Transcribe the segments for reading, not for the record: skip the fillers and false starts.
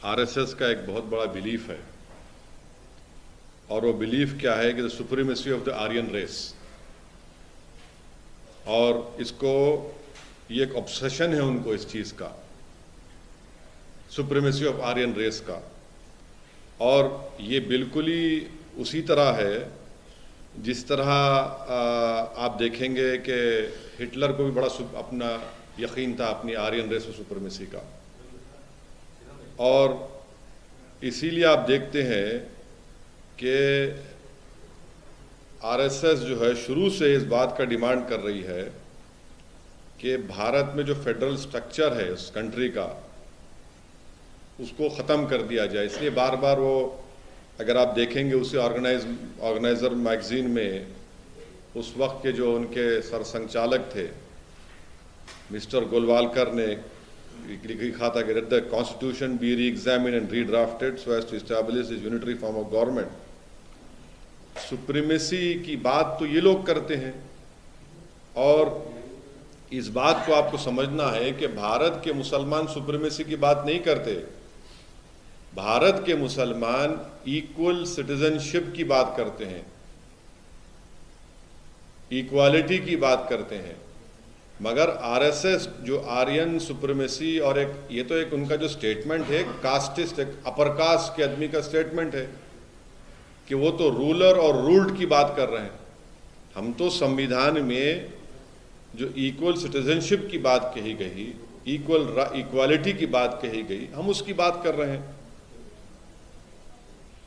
RSS का एक बहुत बड़ा बिलीफ है, और वो बिलीफ क्या है कि the supremacy of the Aryan race, और इसको ये एक ऑब्सेशन है उनको इस चीज़ का, सुप्रीमेसी ऑफ आर्यन रेस का। और ये बिल्कुल ही उसी तरह है जिस तरह आप देखेंगे कि हिटलर को भी बड़ा अपना यकीन था अपनी आर्यन रेस और सुप्रीमेसी का, और इसीलिए आप देखते हैं कि आरएसएस जो है शुरू से इस बात का डिमांड कर रही है कि भारत में जो फेडरल स्ट्रक्चर है उस कंट्री का, उसको ख़त्म कर दिया जाए। इसलिए बार बार वो, अगर आप देखेंगे उसी ऑर्गेनाइजर मैगजीन में उस वक्त के जो उनके सरसंचालक थे मिस्टर गोलवालकर ने लिखा था कि let the constitution be re examine and redrafted so as to establish this unitary form of government. Supremacy की बात तो ये लोग करते हैं, और इस बात को आपको समझना है कि भारत के मुसलमान सुप्रीमेसी की बात नहीं करते। भारत के मुसलमान इक्वल सिटीजनशिप की बात करते हैं, इक्वालिटी की बात करते हैं। मगर आरएसएस जो आर्यन सुप्रीमेसी, और एक ये तो एक उनका जो स्टेटमेंट है कास्टिस्ट, एक अपर कास्ट के आदमी का स्टेटमेंट है कि वो तो रूलर और रूल्ड की बात कर रहे हैं। हम तो संविधान में जो इक्वल सिटीजनशिप की बात कही गई, इक्वालिटी की बात कही गई, हम उसकी बात कर रहे हैं।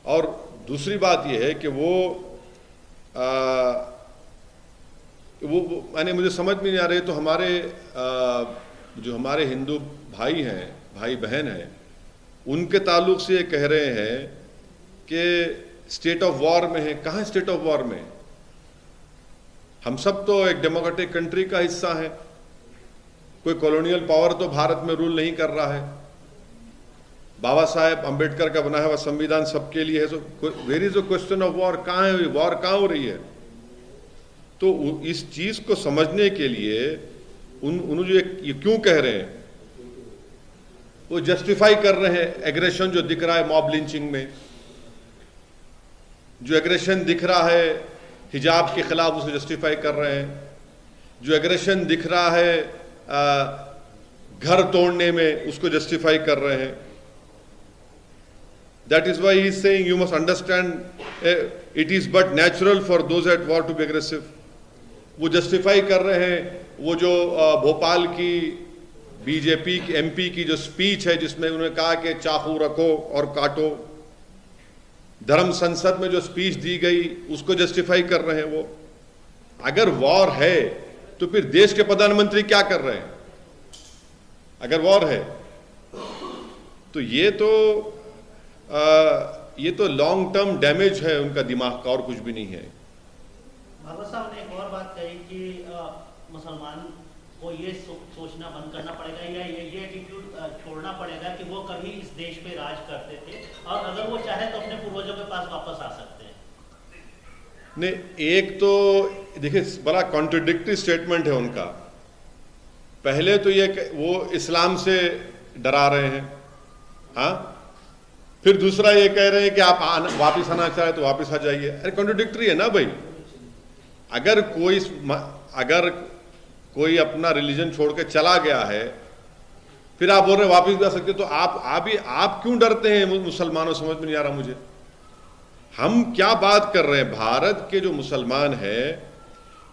और दूसरी बात यह है कि वो माने मुझे समझ में नहीं आ रही, तो हमारे जो हमारे हिंदू भाई हैं, भाई बहन हैं, उनके ताल्लुक से ये कह रहे हैं कि स्टेट ऑफ वॉर में है। कहाँ स्टेट ऑफ वॉर में? हम सब तो एक डेमोक्रेटिक कंट्री का हिस्सा है, कोई कॉलोनियल पावर तो भारत में रूल नहीं कर रहा है। बाबा साहेब अंबेडकर का बनाया हुआ संविधान सबके लिए है। So where is the question of war? कहाँ है वॉर? कहाँ हो रही है? तो इस चीज को समझने के लिए उन जो ये क्यों कह रहे हैं, वो जस्टिफाई कर रहे हैं एग्रेशन जो दिख रहा है मॉब लिंचिंग में, जो एग्रेशन दिख रहा है हिजाब के खिलाफ, उसे जस्टिफाई कर रहे हैं। जो एग्रेशन दिख रहा है घर तोड़ने में, उसको जस्टिफाई कर रहे हैं। That is why he is saying you must understand it is but natural for those at war to be aggressive. वो जस्टिफाई कर रहे हैं वो जो भोपाल की बीजेपी की एमपी की जो स्पीच है जिसमें उन्होंने कहा कि चाकू रखो और काटो, धर्म संसद में जो स्पीच दी गई उसको जस्टिफाई कर रहे हैं वो। अगर वॉर है तो फिर देश के प्रधानमंत्री क्या कर रहे हैं? अगर वॉर है तो ये तो लॉन्ग टर्म डैमेज है उनका दिमाग का, और कुछ भी नहीं है। भागवत साहब ने एक और बात कही कि मुसलमान को ये सोचना बंद करना पड़ेगा या ये एटीट्यूड छोड़ना पड़ेगा कि वो कभी इस देश पे राज करते थे, और अगर वो चाहे तो अपने पूर्वजों के पास वापस आ सकते हैं। नहीं, एक तो देखिए बड़ा कॉन्ट्रडिक्टरी स्टेटमेंट है उनका। पहले तो ये वो इस्लाम से डरा रहे हैं, हाँ, फिर दूसरा ये कह रहे हैं कि आप वापस आना चाहे तो वापस आ जाइए। अरे कॉन्ट्रडिक्टरी है ना भाई। अगर कोई अपना रिलीजन छोड़ के चला गया है, फिर आप बोल रहे वापस भी आ सकते, तो आप क्यों डरते हैं मुसलमानों? समझ में नहीं आ रहा मुझे। हम क्या बात कर रहे हैं? भारत के जो मुसलमान हैं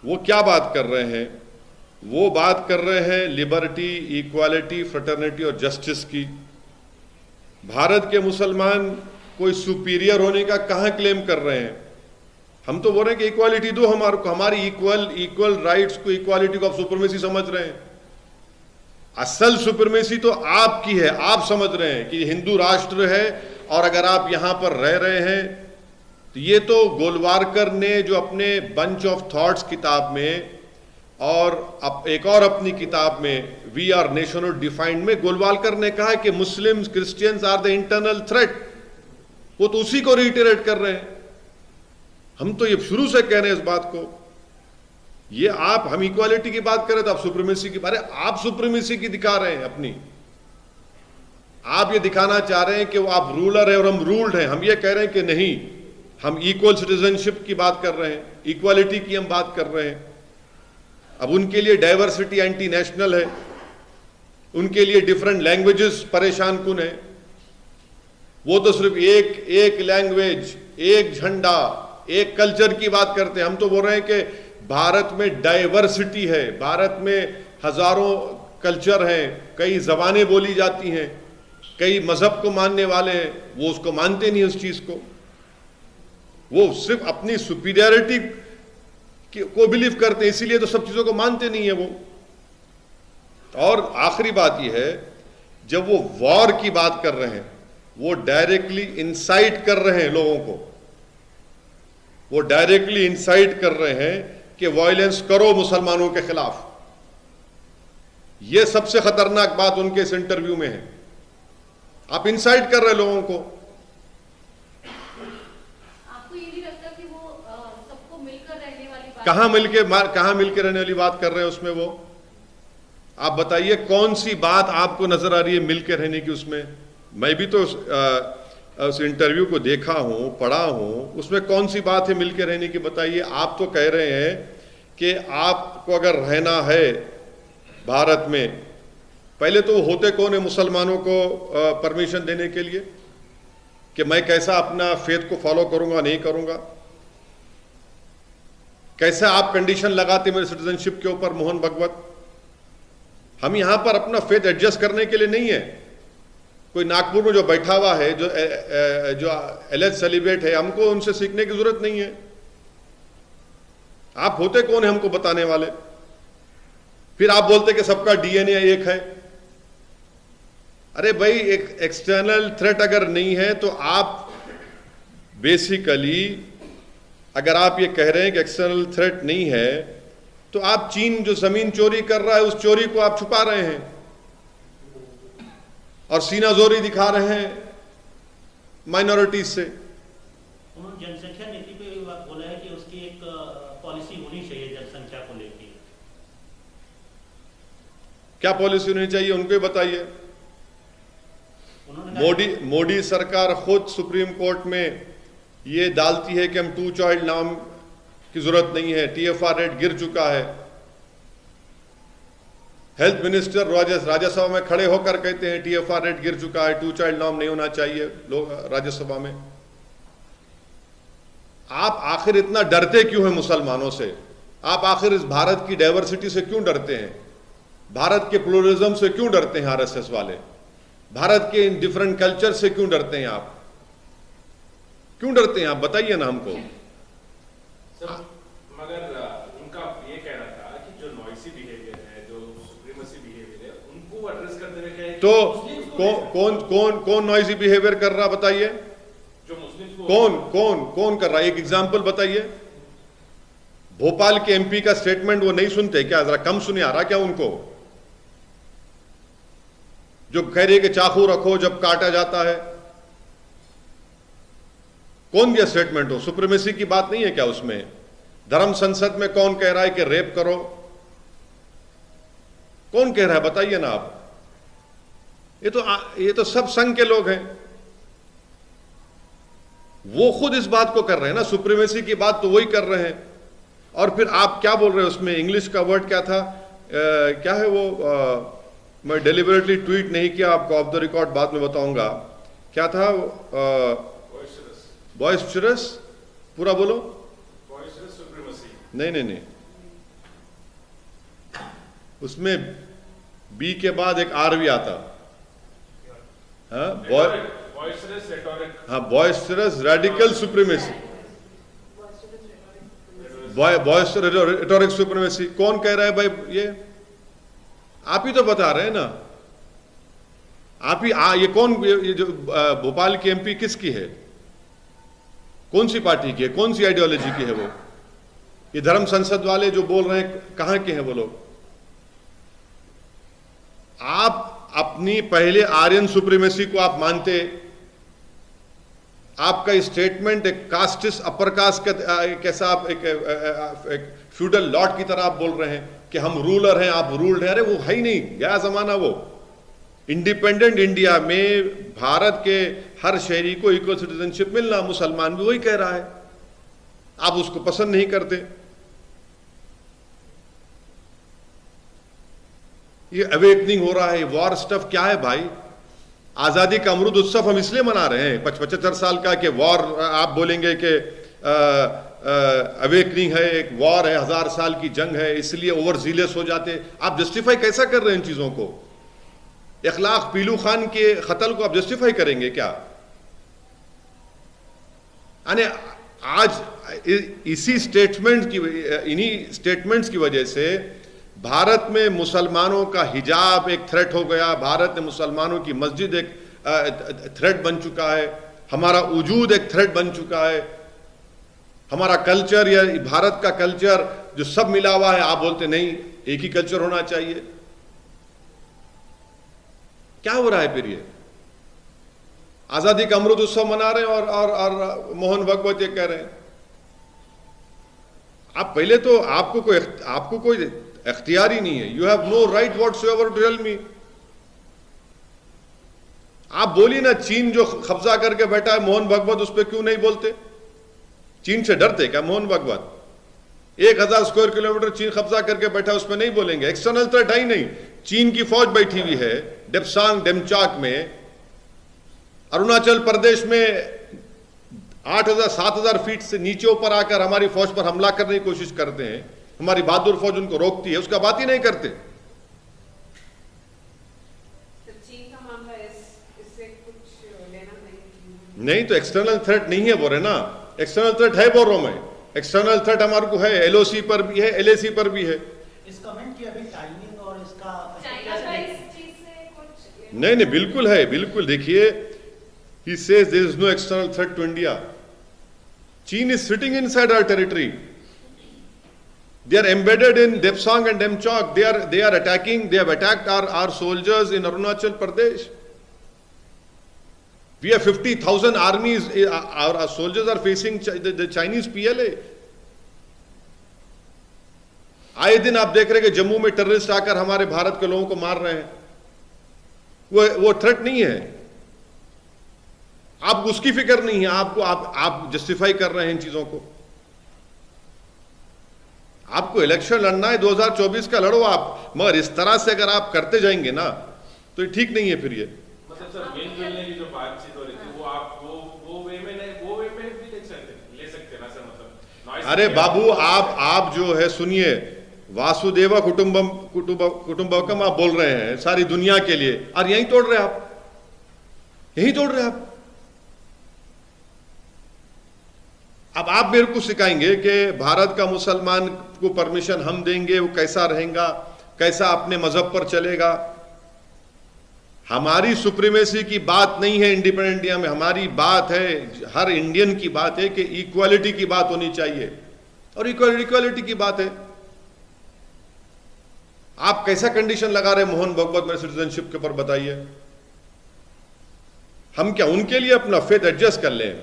वो क्या बात कर रहे हैं? वो बात कर रहे हैं लिबर्टी, इक्वालिटी, फ्रेटर्निटी और जस्टिस की। भारत के मुसलमान कोई सुपीरियर होने का कहां क्लेम कर रहे हैं? हम तो बोल रहे हैं कि इक्वालिटी दो हमारी इक्वल राइट्स को, इक्वालिटी को आप सुप्रीमेसी समझ रहे हैं। असल सुप्रीमेसी तो आपकी है। आप समझ रहे हैं कि हिंदू राष्ट्र है और अगर आप यहां पर रह रहे हैं तो ये तो गोलवालकर ने जो अपने बंच ऑफ थॉट्स किताब में और एक और अपनी किताब में वी आर नेशन डिफाइंड में गोलवालकर ने कहा कि Muslims Christians are the internal threat. वो तो उसी को रिटेरेट कर रहे हैं। हम तो ये शुरू से कह रहे हैं इस बात को। ये हम इक्वालिटी की बात करें तो आप सुप्रीमेसी की बात, आप सुप्रीमेसी की दिखा रहे हैं अपनी। आप ये दिखाना चाह रहे हैं कि वो आप रूलर है और हम रूल्ड हैं। हम ये कह रहे हैं कि नहीं, हम इक्वल सिटीजनशिप की बात कर रहे हैं, इक्वालिटी की हम बात कर रहे हैं। अब उनके लिए डाइवर्सिटी एंटी नेशनल है, उनके लिए डिफरेंट लैंग्वेजेस परेशान कुन है। वो तो सिर्फ एक लैंग्वेज, एक झंडा, एक कल्चर की बात करते हैं। हम तो बोल रहे हैं कि भारत में डाइवर्सिटी है, भारत में हजारों कल्चर हैं, कई जबानें बोली जाती हैं, कई मजहब को मानने वाले हैं, वो उसको मानते नहीं उस चीज को। वो सिर्फ अपनी सुपीरियरिटी को बिलीव करते हैं, इसीलिए तो सब चीजों को मानते नहीं है वो। और आखिरी बात यह है, जब वो वॉर की बात कर रहे हैं, वो डायरेक्टली इंसाइट कर रहे हैं लोगों को, वो डायरेक्टली इंसाइट कर रहे हैं कि वायलेंस करो मुसलमानों के खिलाफ। यह सबसे खतरनाक बात उनके इस इंटरव्यू में है। आप इंसाइट कर रहे हैं लोगों को। आपको ये नहीं लगता कि वो सबको मिलकर रहने वाली बात, कहां मिलकर रहने वाली बात कर रहे हैं उसमें? वो आप बताइए कौन सी बात आपको नजर आ रही है मिलकर रहने की उसमें? मैं भी तो उस इंटरव्यू को देखा हूं, पढ़ा हूं, उसमें कौन सी बात है मिलकर रहने की? बताइए। आप तो कह रहे हैं कि आपको अगर रहना है भारत में, पहले तो होते कौन है मुसलमानों को परमिशन देने के लिए कि मैं कैसा अपना फेथ को फॉलो करूंगा, नहीं करूंगा? कैसे आप कंडीशन लगाते मेरे सिटीजनशिप के ऊपर, मोहन भगवत? हम यहां पर अपना फेथ एडजस्ट करने के लिए नहीं है। कोई नागपुर में जो बैठा हुआ है, जो एलेज सेलिब्रेट है, हमको उनसे सीखने की जरूरत नहीं है। आप होते कौन है हमको बताने वाले? फिर आप बोलते कि सबका डीएनए एक है। अरे भाई, एक एक्सटर्नल थ्रेट अगर नहीं है तो आप बेसिकली, अगर आप ये कह रहे हैं कि एक्सटर्नल थ्रेट नहीं है, तो आप चीन जो जमीन चोरी कर रहा है उस चोरी को आप छुपा रहे हैं और सीनाजोरी दिखा रहे हैं माइनॉरिटीज से। उन्होंने जनसंख्या नीति पे भी बात बोला है कि उसकी एक पॉलिसी होनी चाहिए जनसंख्या को लेकर। क्या पॉलिसी होनी चाहिए उनको ही बताइए। मोदी सरकार खुद सुप्रीम कोर्ट में ये डालती है कि हम 2 चाइल्ड नाम की जरूरत नहीं है, टीएफआर रेट गिर चुका है। हेल्थ मिनिस्टर राज्यसभा में खड़े होकर कहते हैं टीएफआर रेट गिर चुका है, 2 चाइल्ड नाम नहीं होना चाहिए लोग राज्यसभा में। आप आखिर इतना डरते क्यों हैं मुसलमानों से? आप आखिर इस भारत की डाइवर्सिटी से क्यों डरते हैं? भारत के प्लूरलिज्म से क्यों डरते हैं आरएसएस वाले? भारत के इन डिफरेंट कल्चर से क्यों डरते हैं आप? क्यों डरते हैं आप? बताइए ना हमको। सर, मगर उनका ये कहना था कि जो नॉइसी बिहेवियर है, जो सुप्रीमेसी बिहेवियर है, उनको एड्रेस करते हुए कहे तो कौन नॉइसी बिहेवियर कर रहा? बताइए। जो मुस्लिम कौन कर रहा है? एक एग्जांपल बताइए। भोपाल के एमपी का स्टेटमेंट वो नहीं सुनते क्या? जरा कम सुने आ रहा क्या उनको? जो कह रही है कि चाकू रखो जब काटा जाता है। कौन दिया स्टेटमेंट? हो सुप्रीमेसी की बात नहीं है क्या उसमें? धर्म संसद में कौन कह रहा है कि रेप करो? कौन कह रहा है? बताइए ना आप। ये तो सब संघ के लोग हैं। वो खुद इस बात को कर रहे हैं ना, सुप्रीमेसी की बात तो वही कर रहे हैं। और फिर आप क्या बोल रहे हैं उसमें? इंग्लिश का वर्ड क्या था? क्या है वो? मैं डेलिबरेटली ट्वीट नहीं किया, आपको ऑफ द रिकॉर्ड बाद में बताऊंगा। क्या था? बॉयस्चरस। पूरा बोलो। बॉयस्चरस सुप्रीमेसी। नहीं, उसमें बी के बाद एक आर भी आता। हाँ, बॉयस्चरस रेटोरिक। हाँ, बॉयस्चरस रेडिकल सुप्रीमेसी, बॉयस्चरस रेटोरिक सुप्रीमेसी। कौन कह रहा है भाई? ये आप ही तो बता रहे हैं ना। आप ही ये कौन? ये जो भोपाल की एमपी किसकी है? कौन सी पार्टी की है? कौन सी आइडियोलॉजी की है वो? ये धर्म संसद वाले जो बोल रहे हैं, कहां के हैं वो लोग? आप अपनी पहले आर्यन सुप्रीमेसी को आप मानते। आपका स्टेटमेंट एक कास्टिस्ट अपर कास्ट का कैसा, आप एक फ्यूडल लॉर्ड की तरह आप बोल रहे हैं कि हम रूलर हैं, आप रूल्ड हैं। अरे वो है ही नहीं, गया जमाना वो। इंडिपेंडेंट इंडिया में भारत के हर शहरी को इक्वल सिटीजनशिप मिलना, मुसलमान भी वही कह रहा है, आप उसको पसंद नहीं करते। ये अवेकनिंग हो रहा है, वॉर स्टफ क्या है भाई? आजादी का अमृत उत्सव हम इसलिए मना रहे हैं 75 साल का कि वॉर, आप बोलेंगे कि अवेकनिंग है, एक वॉर है, 1000 साल की जंग है, इसलिए ओवर जीलियस हो जाते। आप जस्टिफाई कैसा कर रहे हैं इन चीजों को? इखलाक पीलू खान के कत्ल को आप जस्टिफाई करेंगे क्या? यानी आज इसी स्टेटमेंट की, इन्हीं स्टेटमेंट्स की वजह से भारत में मुसलमानों का हिजाब एक थ्रेट हो गया, भारत में मुसलमानों की मस्जिद एक थ्रेट बन चुका है, हमारा वजूद एक थ्रेट बन चुका है, हमारा कल्चर या भारत का कल्चर जो सब मिला हुआ है, आप बोलते नहीं एक ही कल्चर होना चाहिए। क्या हो रहा है फिर? ये आजादी का अमृत उत्सव मना रहे हैं और मोहन भागवत ये कह रहे हैं। आप पहले तो आपको कोई इख्तियार ही नहीं है, you have no right whatsoever to tell me. आप बोलिए ना, चीन जो कब्जा करके बैठा है मोहन भागवत, उस पर क्यों नहीं बोलते? चीन से डरते क्या मोहन भागवत? 1000 स्क्वायर किलोमीटर चीन कब्जा करके बैठा, उस पर नहीं बोलेंगे? एक्सटर्नल थ्रेट है ही नहीं। चीन की फौज बैठी हुई है डेप्सांग डेमचाक में, अरुणाचल प्रदेश में 8000-7000 फीट से नीचे ऊपर आकर हमारी फौज पर हमला करने की कोशिश करते हैं, हमारी बहादुर फौज उनको रोकती है, उसका बात ही नहीं करते। तो चीन का मामला इससे कुछ लेना नहीं तो एक्सटर्नल थ्रेट नहीं है बोल रहे ना, एक्सटर्नल थ्रेट है बोल रहा हूं मैं। एक्सटर्नल थ्रेट हमारे को है, एलओसी पर भी है, एलएसी पर भी है। इस कमेंट की अभी टाइमिंग और इसका चाइना का इस चीज से कुछ नहीं बिल्कुल है, बिल्कुल। देखिए, he says there is no external threat to India. China is sitting inside our territory. They are embedded in Depsang and Demchok. They are attacking. They have attacked our soldiers in Arunachal Pradesh. We have 50,000 armies. Our soldiers are facing the Chinese PLA. आए दिन आप देख रहे हैं कि जम्मू में terrorist आकर हमारे भारत के लोगों को मार रहे हैं। वो थ्रेट नहीं है, आप उसकी फिक्र नहीं है आपको। आप जस्टिफाई कर रहे हैं इन चीजों को। आपको इलेक्शन लड़ना है 2024 का, लड़ो आप, मगर इस तरह से अगर आप करते जाएंगे ना तो ये ठीक नहीं है। फिर ये मतलब सर मिल जुलने की जो बातचीत हो रही थी, वो आप वो वे में नहीं, वो वे में भी ले सकते ना सर? मतलब अरे बाबू, आप जो है सुनिए, वासुदेव कुटुंबकम आप बोल रहे हैं सारी दुनिया के लिए, और यहीं तोड़ रहे आप, यहीं तोड़ रहे आप। अब आप मेरे को सिखाएंगे कि भारत का मुसलमान को परमिशन हम देंगे, वो कैसा रहेगा, कैसा अपने मजहब पर चलेगा। हमारी सुप्रीमेसी की बात नहीं है इंडिपेंडेंट इंडिया में, हमारी बात है, हर इंडियन की बात है कि इक्वालिटी की बात होनी चाहिए, और इक्वालिटी की बात है। आप कैसा कंडीशन लगा रहे मोहन भागवत में सिटीजनशिप के ऊपर, बताइए? हम क्या उनके लिए अपना फेथ एडजस्ट कर लें?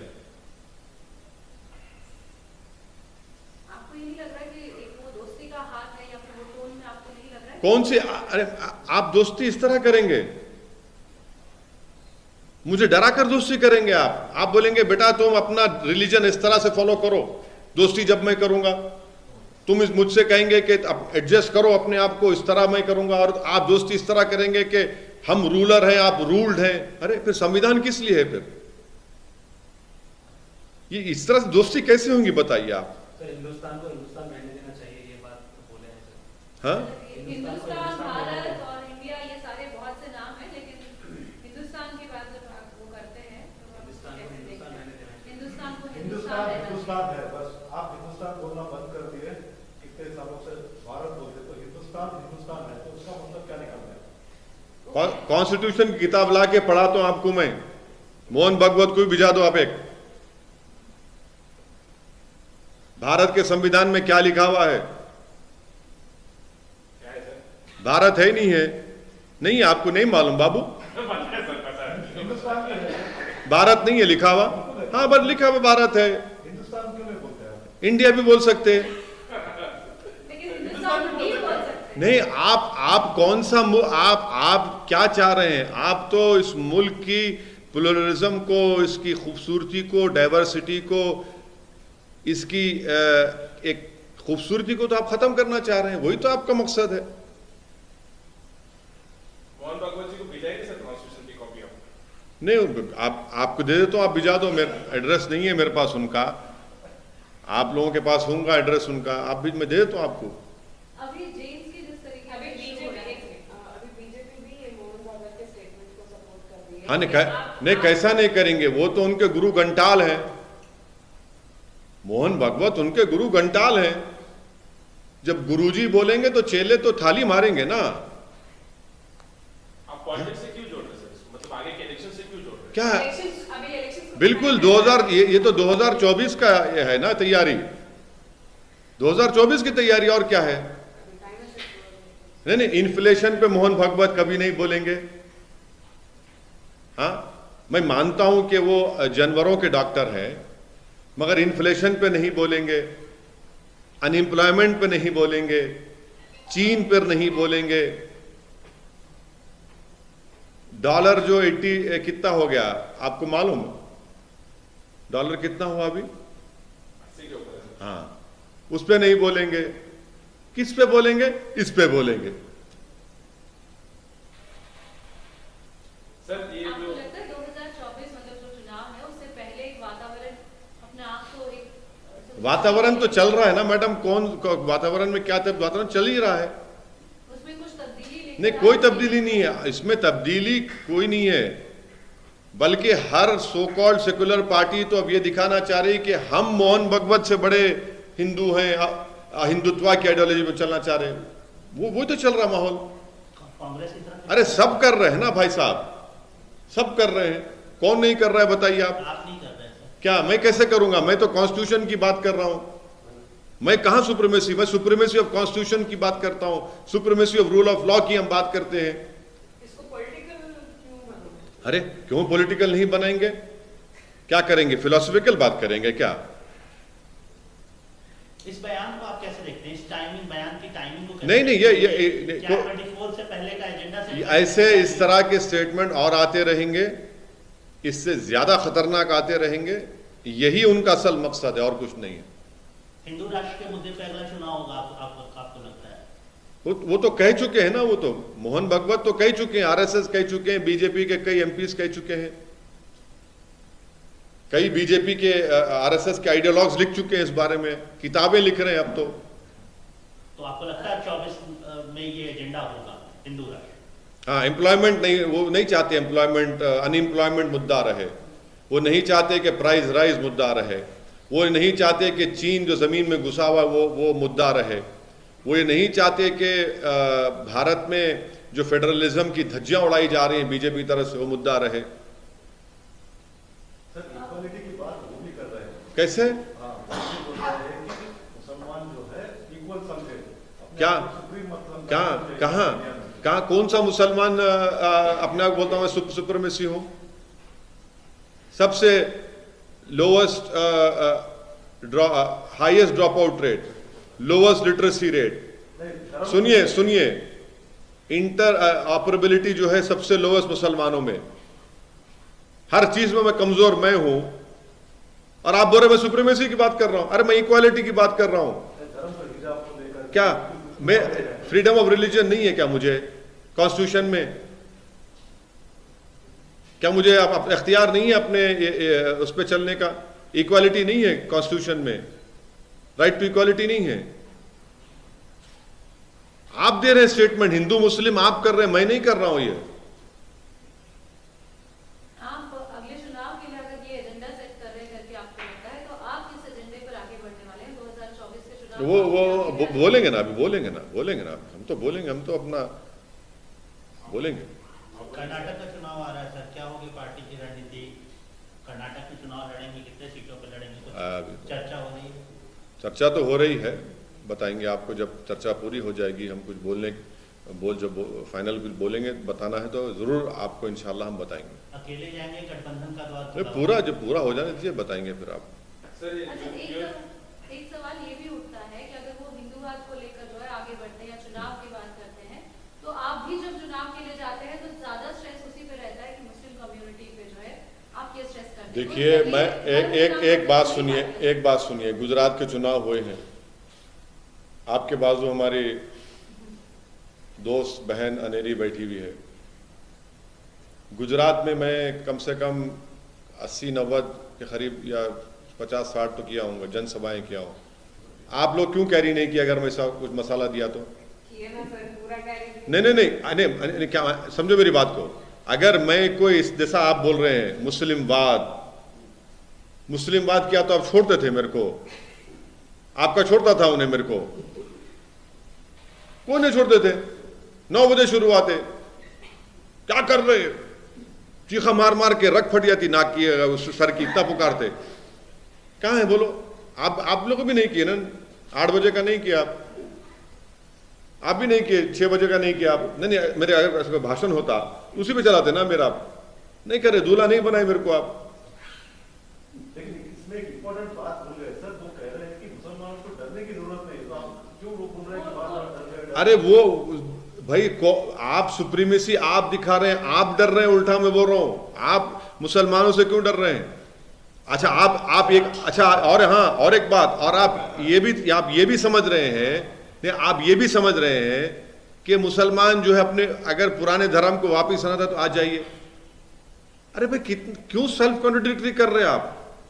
कौन सी? अरे आप दोस्ती इस तरह करेंगे? मुझे डरा कर दोस्ती करेंगे आप बोलेंगे बेटा तुम अपना रिलीजन इस तरह से फॉलो करो, दोस्ती जब मैं करूंगा। तुम मुझसे कहेंगे कि एडजस्ट करो अपने आप को, इस तरह मैं करूंगा, और आप दोस्ती इस तरह करेंगे कि हम रूलर हैं, आप रूल्ड हैं। अरे फिर संविधान किस लिए है? फिर ये इस तरह से दोस्ती कैसे होंगी, बताइए आप? हिंदुस्तान को हिंदुस्तान रहने देना चाहिए, ये बात बोले हैं सर। हाँ, हिंदुस्तान, भारत और इंडिया, ये सारे बहुत से नाम हैं, लेकिन हिंदुस्तान की बात जब वो करते हैं तो हिंदुस्तान को हिंदुस्तान रहने देना चाहिए। हिंदुस्तान को हिंदुस्तान रहना हिंदुस्तान है, बस आप हिंदुस्तान बोलना बंद कर दिए। कितने सालों से भारत बोलते, तो हिंदुस्तान हिंदुस्तान है, तो उसका मतलब क्या निकलता है? कॉन्स्टिट्यूशन की किताब ला के पढ़ा तो आपको मैं, मोहन भागवत को भी भिजा दो आप एक, भारत के संविधान में क्या लिखा हुआ है? क्या है सर? भारत है नहीं है? नहीं, आपको नहीं मालूम बाबू? पता है सर, पता है। हिंदुस्तान में है, भारत नहीं है लिखा हुआ? हाँ, पर लिखा हुआ भारत है। हिंदुस्तान क्यों नहीं बोलते हैं? इंडिया भी बोल सकते हैं, लेकिन हिंदुस्तान भी बोल सकते हैं। नहीं, आप कौन सा आप क्या चाह रहे हैं? आप तो इस मुल्क की प्लुरलिज्म को, इसकी खूबसूरती को, डाइवर्सिटी को, इसकी एक खूबसूरती को तो आप खत्म करना चाह रहे हैं। वही तो आपका मकसद है। मोहन भागवत जी को भिजाएंगे सर कॉन्स्टिट्यूशन की कॉपी आप? नहीं, आपको दे देता हूं, आप भिजा दो। मेरा एड्रेस नहीं है मेरे पास उनका, आप लोगों के पास होगा एड्रेस उनका, आप भी मैं दे देता हूं आपको। अभी जेम्स की जिस तरीके अभी से issue हो रहा है, बीजेपी भी ये मोहन भागवत के स्टेटमेंट को सपोर्ट कर रही है। हाँ, नहीं कैसा नहीं करेंगे, वो तो उनके गुरु घंटाल हैं। मोहन भागवत उनके गुरु घंटाल हैं। जब गुरुजी बोलेंगे तो चेले तो थाली मारेंगे ना। आप पॉलिटिक्स से क्यों जोड़ रहे हैं सर इसको? मतलब आगे के इलेक्शन से क्यों जोड़ रहे हैं? क्या है? अभी इलेक्शन बिल्कुल 2000 ये तो 2024 का ये है ना तैयारी, 2024 की तैयारी। और क्या है? नहीं, इन्फ्लेशन पे मोहन भागवत कभी नहीं बोलेंगे। हाँ, मैं मानता हूं कि वो जानवरों के डॉक्टर हैं, मगर इन्फ्लेशन पे नहीं बोलेंगे, अनएम्प्लॉयमेंट पे नहीं बोलेंगे, चीन पर नहीं बोलेंगे। डॉलर जो 80 कितना हो गया आपको मालूम? डॉलर कितना हुआ अभी? 80 के ऊपर है। हाँ, उस पे नहीं बोलेंगे। किस पे बोलेंगे? इस पे बोलेंगे। सर ये आपको जो लगता है 2024 मतलब जो चुनाव है उससे पहले एक वातावरण अपने आप को एक वातावरण तो चल रहा है ना मैडम। वातावरण में क्या वातावरण चल ही रहा है। उसमें कुछ तब्दीली लेकर नहीं, कोई तब्दीली नहीं है इसमें। तब्दीली कोई नहीं है, बल्कि हर सो कॉल्ड सेकुलर पार्टी तो अब ये दिखाना चाह रही कि हम मोहन भागवत से बड़े हिंदू हैं, हिंदुत्व की आइडियोलॉजी में चलना चाह रहे हैं। वो तो चल रहा माहौल। कांग्रेस की तरफ अरे सब कर रहे हैं ना भाई साहब, सब कर रहे हैं। कौन नहीं कर रहा है बताइए आप? आप नहीं कर रहे सर। क्या मैं कैसे करूंगा? मैं तो कॉन्स्टिट्यूशन की बात कर रहा हूं। मैं कहां सुप्रीमेसी? मैं सुप्रीमेसी ऑफ कॉन्स्टिट्यूशन की बात करता हूं, supremacy of rule of law की हम बात करते हैं। इसको पॉलिटिकल क्यों बनाना? अरे क्यों पॉलिटिकल नहीं बनाएंगे? क्या करेंगे? फिलोसफिकल बात करेंगे क्या? इस बयान को आप कैसे देखते हैं? इस टाइमिंग, बयान की टाइमिंग को कैसे नहीं, नहीं, देखते ये हैं? क्या 24 से पहले का एजेंडा से ऐसे इस तरह के स्टेटमेंट और आते रहेंगे, इससे ज्यादा खतरनाक आते रहेंगे। यही उनका असल मकसद है और कुछ नहीं है। हिंदू राष्ट्र के मुद्दे पे अगला चुनाव होगा आपको लगता है? वो तो कह चुके हैं ना। वो तो मोहन भागवत तो कह चुके हैं, आरएसएस कह चुके हैं, बीजेपी के कई एमपीज कह चुके हैं, कई बीजेपी के आरएसएस के आइडियोलॉग्स लिख चुके हैं इस बारे में, किताबें लिख रहे हैं अब तो आपको लगता है 24 में ये एजेंडा होगा हिंदू राष्ट्र? हाँ, एम्प्लॉयमेंट नहीं, वो नहीं चाहते एम्प्लॉयमेंट, अनएम्प्लॉयमेंट मुद्दा रहे। वो नहीं चाहते कि प्राइस राइज मुद्दा रहे। वो नहीं चाहते कि चीन जो जमीन में घुसा हुआ वो मुद्दा रहे। वो ये नहीं चाहते कि भारत में जो फेडरलिज्म की धज्जियां उड़ाई जा रही हैं बीजेपी की तरफ से, वो मुद्दा रहे। सर इक्वालिटी की बात वो भी कर रहे हैं। कैसे? हाँ, ये बोल रहे हैं कि मुसलमान जो है इक्वल समझे अपने क्या? आप को सुप्रीम मतलब क्या? समझे कहाँ? दुनिया में। कहाँ? कौन सा मुसलमान अपने आप बोलता हूँ सुप्रीमेसी हूँ? सबसे lowest highest drop out rate, lowest literacy rate. नहीं, धर्म- सुनिए, इंटर ऑपरेबिलिटी जो है सबसे लोवेस्ट मुसलमानों में। हर चीज में मैं कमजोर मैं हूं, और आप बोल रहे मैं सुप्रीमेसी की बात कर रहा हूं। अरे मैं इक्वालिटी की बात कर रहा हूं। धर्म पर हिजाब को लेकर क्या मैं फ्रीडम ऑफ रिलीजन नहीं है क्या मुझे कॉन्स्टिट्यूशन में? क्या मुझे इख्तियार नहीं है अपने उस पर चलने का? इक्वालिटी नहीं है कॉन्स्टिट्यूशन में, राइट टू इक्वालिटी नहीं है। आप दे रहे हैं स्टेटमेंट, हिंदू मुस्लिम आप कर रहे हैं, मैं नहीं कर रहा हूं ये। आप अगले चुनाव के लिए अगर ये एजेंडा सेट कर रहे हैं करके आपको लगता है, तो आप किस एजेंडे पर आगे बढ़ने वाले हैं 2024 के चुनाव? वो बोलेंगे ना, अभी बोलेंगे ना। हम तो बोलेंगे, हम तो अपना बोलेंगे। कर्नाटक का चुनाव आ रहा है सर, क्या होगी पार्टी की रणनीति? कर्नाटक में चुनाव लड़ेंगे, कितने सीटों पर लड़ेंगे? कुछ चर्चा हो रही है? चर्चा तो हो रही है, बताएंगे आपको जब चर्चा पूरी हो जाएगी। हम कुछ जब फाइनल कुछ बोलेंगे, बताना है तो जरूर आपको इंशाल्लाह हम बताएंगे। अकेले जाएंगे, गठबंधन का द्वार अरे खुला पूरा होगा? जब पूरा हो जाने दीजिए, बताएंगे फिर आप। सर अच्छा, ये एक सवाल ये भी उठता है कि अगर वो हिंदूवाद को लेकर जो है आगे बढ़ते हैं या चुनाव के बाद आप भी जब चुनाव के लिए जाते हैं तो ज्यादा स्ट्रेस उसी पे रहता है कि मुस्लिम कम्युनिटी पे जो है आप ये स्ट्रेस करते हैं। देखिए, मैं एक बात सुनिए, गुजरात के चुनाव हुए हैं, आपके बाजू हमारी दोस्त बहन अनेरी बैठी हुई है। गुजरात में मैं कम से कम 80-90 के करीब या 50-60 तो किया हूँ, जनसभाएं किया हूँ। आप लोग क्यों कैरी नहीं किया? अगर मैं ऐसा कुछ मसाला दिया तो किए ना सर, पूरा कैरी नहीं, क्या समझो मेरी बात को। अगर मैं कोई जैसा आप बोल रहे हैं मुस्लिमवाद किया तो आप छोड़ते थे मेरे को, आपका छोड़ता था उन्हें, मेरे को कौन नहीं छोड़ते थे। 9 बजे शुरू आते, क्या कर रहे, चीखा मार मार के रग फट जाती नाक की, सर की, इतना पुकारते। कहाँ है बोलो? आप लोग भी नहीं किए ना, 8 बजे का नहीं किया आप भी नहीं किए, 6 बजे का नहीं किया आप। नहीं, मेरे अगर ऐसा भाषण होता उसी पे चलाते ना मेरा, नहीं करे, दूल्हा नहीं बनाए मेरे को आप। लेकिन इसमें एक इम्पोर्टेंट बात भूल गए सर, वो कह रहे हैं कि मुसलमानों को डरने की जरूरत नहीं, तो आप क्यों वो बोल रहे हैं कि बार-बार डर गए? अरे वो भाई आप सुप्रीमेसी आप दिखा रहे हैं, आप डर रहे हैं, उल्टा मैं बोल रहा हूं, आप मुसलमानों से क्यों डर रहे हैं? अच्छा, आप एक, अच्छा, और हाँ, और एक बात, और आप ये भी समझ रहे हैं, आप ये भी समझ रहे हैं कि मुसलमान जो है अपने अगर पुराने धर्म को वापस आना था तो आ जाइए। अरे भाई क्यों सेल्फ कॉन्ट्रडिक्टरी कर रहे हैं आप?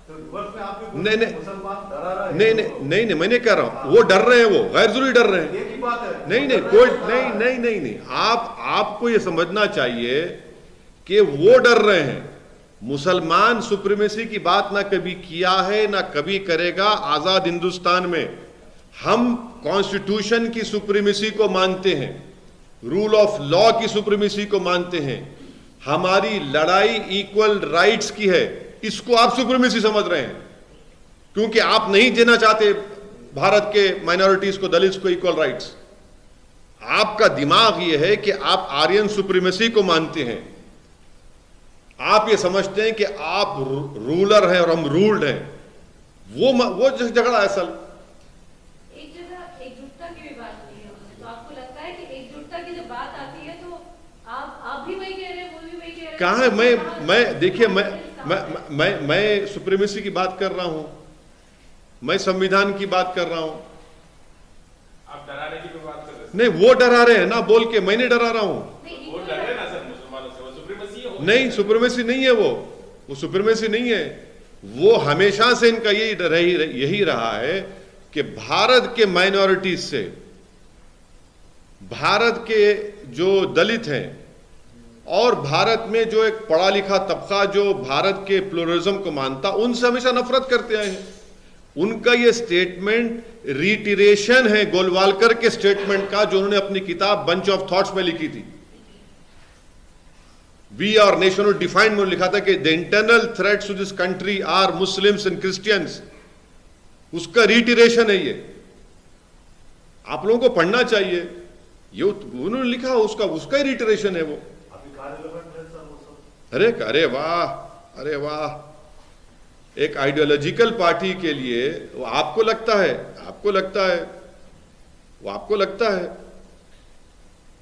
तो रिवर्स में आप भी नहीं, मुसलमान डरा रहा है। नहीं, मैं नहीं कह रहा हूं वो डर रहे हैं, वो गैर जरूरी डर रहे हैं। एक ही बात है। नहीं, कोई नहीं, आपको ये समझना चाहिए कि वो डर रहे हैं। मुसलमान सुप्रीमेसी की बात ना कभी किया है ना कभी करेगा। आजाद हिंदुस्तान में हम कॉन्स्टिट्यूशन की सुप्रीमेसी को मानते हैं, रूल ऑफ लॉ की सुप्रीमेसी को मानते हैं। हमारी लड़ाई इक्वल राइट्स की है, इसको आप सुप्रीमेसी समझ रहे हैं, क्योंकि आप नहीं देना चाहते भारत के माइनॉरिटीज को, दलित्स को इक्वल राइट्स। आपका दिमाग यह है कि आप आर्यन सुप्रीमेसी को मानते हैं। आप ये समझते हैं कि आप रूलर हैं और हम रूल्ड हैं। वो झगड़ा है असल। एक जगह एकजुटता की भी बात की है उन्होंने, तो आपको लगता है कि एकजुटता की जब बात आती है तो आप भी वही कह रहे हैं, वो भी वही कह रहे हैं? कहाँ है? मैं देखिए, मैं सुप्रीमेसी की बात कर रहा हूं, मैं संविधान की बात कर रहा हूं। आप डराने की भी बात कर रहे हैं? नहीं, वो डरा रहे हैं ना बोल के, मैं नहीं डरा रहा हूं। वो डर रहे हैं ना सर मुसलमानों से, वो सुप्रीमेसी है। नहीं, सुप्रीमेसी नहीं है वो सुप्रीमेसी नहीं है। वो हमेशा से इनका यही रहा है कि भारत के माइनॉरिटीज से, भारत के जो दलित हैं और भारत में जो एक पढ़ा लिखा तबका जो भारत के प्लुरलिज्म को मानता, उनसे हमेशा नफरत करते आए हैं। उनका ये स्टेटमेंट रिटिरेशन है गोलवालकर के स्टेटमेंट का, जो उन्होंने अपनी किताब बंच ऑफ थॉट्स में लिखी थी। वी आर नेशन डिफाइंड में लिखा था कि the internal threats to this country are Muslims and Christians. उसका रिटिरेशन है ये, आप लोगों को पढ़ना चाहिए। ये उन्होंने लिखा, उसका ही रिटिरेशन है वो। अरे वाह, एक आइडियोलॉजिकल पार्टी के लिए वो आपको लगता है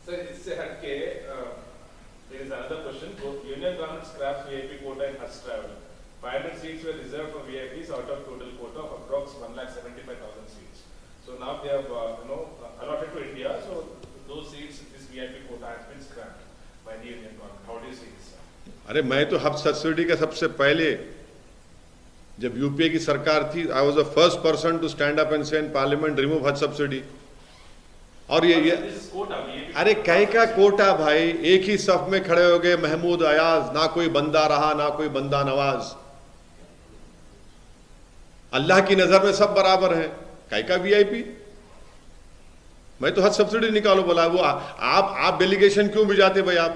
सर, इससे हटके there is another question. Union government scraps VIP quota in Hajj travel. 500 seats were reserved for VIPs out of total quota of approx 1,75,000 seats. So now they have allotted to India. So those seats, this VIP quota has been scrapped by the Union government. How do you see this, sir? अरे मैं तो हज subsidy का सबसे पहले, जब UPA की सरकार थी, I was the first person to stand up and say in parliament remove हज सब्सिडी। और ये अरे कहीं का कोटा भाई, एक ही सफ में खड़े हो गए महमूद अयाज, ना कोई बंदा रहा ना कोई बंदा नवाज। अल्लाह की नजर में सब बराबर है, कहीं का वीआईपी। मैं तो हज सब्सिडी निकालो बोला। वो आप डेलीगेशन क्यों भी जाते भाई? आप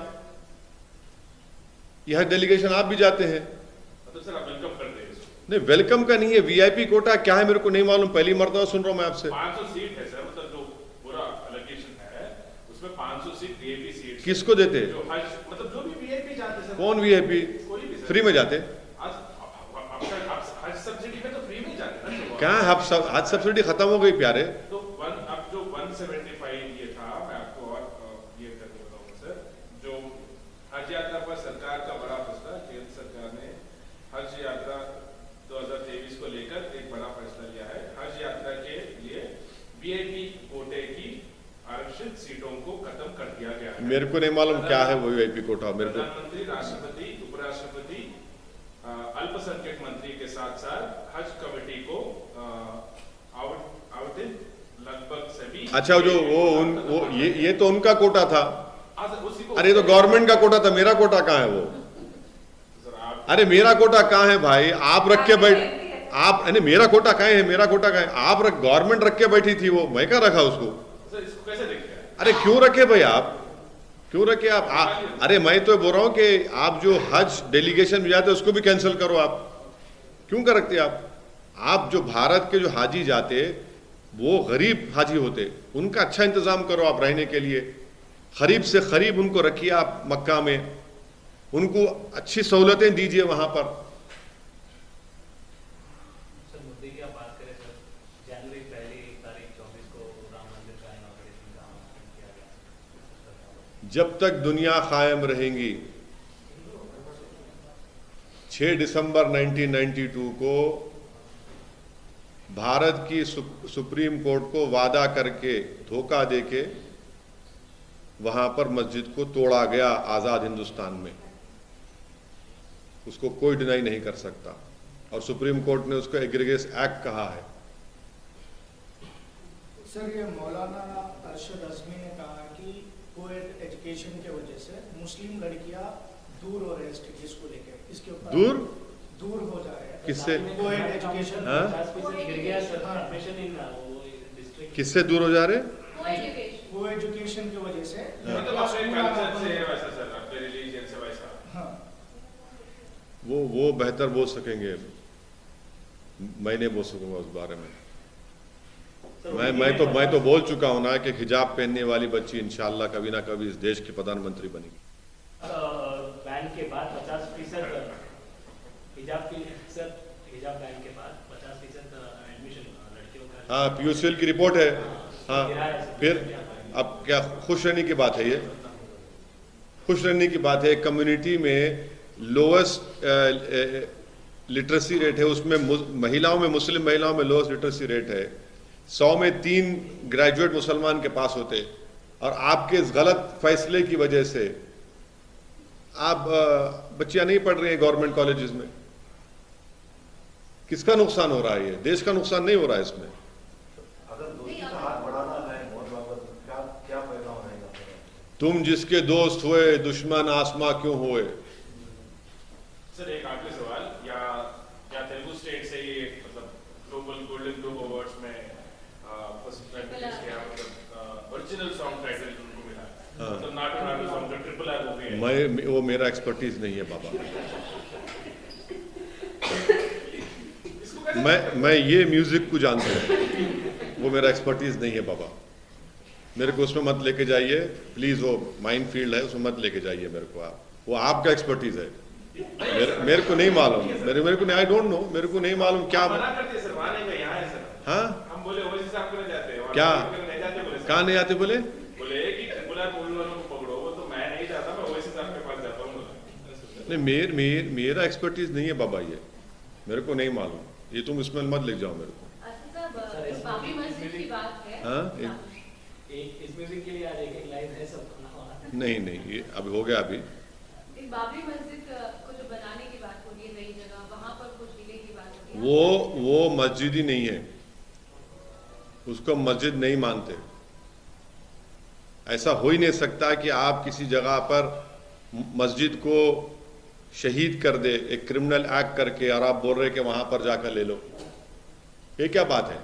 यह डेलीगेशन आप भी जाते हैं। मतलब सर आप वेलकम करते हैं इसको? नहीं, वेलकम का नहीं है। वीआईपी कोटा क्या है मेरे को नहीं मालूम, पहली मर्तबा सुन रहा हूं मैं आपसे। 500 सीट है सर, मतलब जो पूरा एलोकेशन है उसमें 500 सीट वीआईपी सीट किसको देते? जो हज, मतलब जो भी वीआईपी जाते सर। कौन वीआईपी? कोई भी फ्री में जाते? हज सब्सिडी में तो फ्री में जाते ना। क्या हज सब्सिडी खत्म हो गई प्यारे। तो अब जो 175 ये था, मैं आपको और ये करके बताऊंगा हज यात्रा 2023 को लेकर एक बड़ा फैसला लिया है। हज यात्रा के लिए वीआईपी कोटे की आरक्षित सीटों को खत्म कर दिया गया है। मेरे को नहीं मालूम क्या है वो वीआईपी कोटा। मेरे को प्रधानमंत्री, राष्ट्रपति, उपराष्ट्रपति, अल्पसंख्यक मंत्री के साथ साथ हज कमेटी को आवंटित लगभग सभी। अच्छा, जो वो ये तो उनका कोटा था। उसी को अरे तो गवर्नमेंट का कोटा था, मेरा कोटा कहाँ है वो? अरे मेरा कोटा कहाँ है भाई? आप रख के बैठ, आप अरे मेरा कोटा कहाँ है? मेरा कोटा कहाँ है? आप गवर्नमेंट रख के बैठी थी, वो मैं क्या रखा उसको? सर इसको कैसे देखते हैं? अरे क्यों रखे भाई आप? क्यों रखे आप? अरे मैं तो बोल रहा हूँ कि आप जो हज डेलीगेशन में जाते उसको भी कैंसिल करो। आप क्यों कर रखते आप? आप जो भारत के जो हाजी जाते वो गरीब हाजी होते, उनका अच्छा इंतजाम करो आप रहने के लिए। गरीब से गरीब उनको रखिए आप मक्का में, उनको अच्छी सहूलतें दीजिए वहां पर। सर मुद्दे की आप बात करें सर, जनवरी 1 तारीख 24 को राम मंदिर का इनॉग्रेशन का आमंत्रण किया गया। जब तक दुनिया कायम रहेगी, 6 दिसंबर 1992 को भारत की सुप्रीम कोर्ट को वादा करके धोखा देके वहां पर मस्जिद को तोड़ा गया आजाद हिंदुस्तान में। उसको कोई डिनाई नहीं कर सकता और सुप्रीम कोर्ट ने उसको एग्रीगेस एक्ट कहा है। सर ये मौलाना अरशद अज़मी ने कहा कि कोएड एजुकेशन के वजह से मुस्लिम लड़कियां दूर हो रहे हैं स्टडीज को लेकर, इसके ऊपर दूर हो जा रहे हैं। किससे? कोएड एजुकेशन किससे दूर हो जा रहे? वो एजुकेशन की वजह से। मतलब अपने कल्चर से वैसा सर, अपने रिलीजन से वैसा। हाँ। वो बेहतर बोल सकेंगे, मैं नहीं बोल सकूंगा उस बारे में। मैं तो बोल चुका हूं ना कि हिजाब पहनने वाली बच्ची इंशाअल्लाह कभी ना कभी इस देश की प्रधानमंत्री बनेगी। बैन के बाद 50% हिजाब की सर, हिजाब बैन के बाद 50% एडमिशन लड़कियों का। हाँ, पीयूसीएल की रिपोर्ट है। हाँ, फिर अब क्या खुश रहने की बात है? ये खुश रहने की बात है। कम्युनिटी में लोएस्ट लिटरेसी रेट है, उसमें महिलाओं में, मुस्लिम महिलाओं में लोएस्ट लिटरेसी रेट है। 100 में 3 ग्रेजुएट मुसलमान के पास होते, और आपके इस गलत फैसले की वजह से आप बच्चियां नहीं पढ़ रही हैं गवर्नमेंट कॉलेजेस में। किसका नुकसान हो रहा है? ये देश का नुकसान नहीं हो रहा है इसमें। अगर दोस्ती का हाथ बढ़ाना है मोहन बाबा, क्या फायदा होगा? तुम जिसके दोस्त हुए दुश्मन आसमां क्यों हुए? सर एक आखिरी सवाल, या तेलुगु स्टेट से ही मतलब ग्लोबल गोल्डन ग्लोब अवार्ड्स में फर्स्ट प्राइज किया, मतलब ओरिजिनल सॉन्ग टाइटल उनको मिला, मतलब नाटू नाटू सॉन्ग का ट्रिपल आर मूवी है। वो मेरा एक्सपर्टीज नहीं है बाबा। मैं ये म्यूजिक को जानता हूँ, वो मेरा एक्सपर्टीज नहीं है बाबा। मेरे को उसमें मत लेके जाइए प्लीज, वो माइंड फील्ड है, उसमें मत लेके जाइए मेरे को आप। वो आपका एक्सपर्टीज है, मेरे को नहीं मालूम। मेरे को नहीं, आई डोंट नो, मेरे को नहीं मालूम क्या मना करते हैं सर, वहां नहीं गए, यहाँ है सर। हाँ, हम बोले ओवैसी साहब को नहीं जाते, क्या नहीं जाते बोले, कहाँ नहीं आते? बोले कि ट्रिपल आर मूवी वालों को पकड़ो, वो तो मैं नहीं जाता, मैं ओवैसी साहब के पास जाता हूँ। नहीं, मेरा एक्सपर्टीज नहीं है बाबा, ये मेरे को नहीं मालूम। ये तुम इसमें मत लिख जाओ मेरे को। बाबरी मस्जिद की बात है। हाँ, इस म्यूजिक के लिए आज एक लाइन है सब। नहीं, ये अभी हो गया। अभी बाबरी मस्जिद को जो बनाने की बात हो रही है नई जगह, वहां पर कुछ डिले की बात हो रही है। वो मस्जिद ही नहीं है, उसको मस्जिद नहीं मानते। ऐसा हो ही नहीं सकता कि आप किसी जगह पर मस्जिद को शहीद कर दे एक क्रिमिनल एक्ट करके, और आप बोल रहे कि वहां पर जाकर ले लो। ये क्या बात है?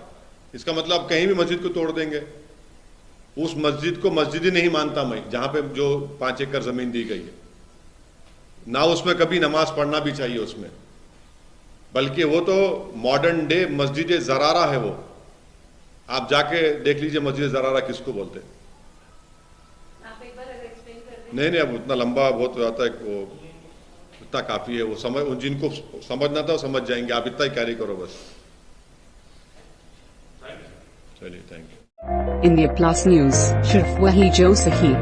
इसका मतलब आप कहीं भी मस्जिद को तोड़ देंगे। उस मस्जिद को मस्जिद ही नहीं मानता मैं, जहां पे जो 5 एकड़ जमीन दी गई है ना, उसमें कभी नमाज पढ़ना भी चाहिए उसमें। बल्कि वो तो मॉडर्न डे मस्जिद ज़रारा है। वो आप जाके देख लीजिए मस्जिद ज़रारा किसको बोलते हैं। आप एक बार अगर एक्सप्लेन कर दें। नहीं, अब उतना लंबा बहुत हो जाता है, वो इतना काफ़ी है। वो समझ, जिनको समझना था वो समझ जाएंगे। आप इतना ही कैरी करो बस। चलिए, thank you. India plus news, सिर्फ वही जो सही।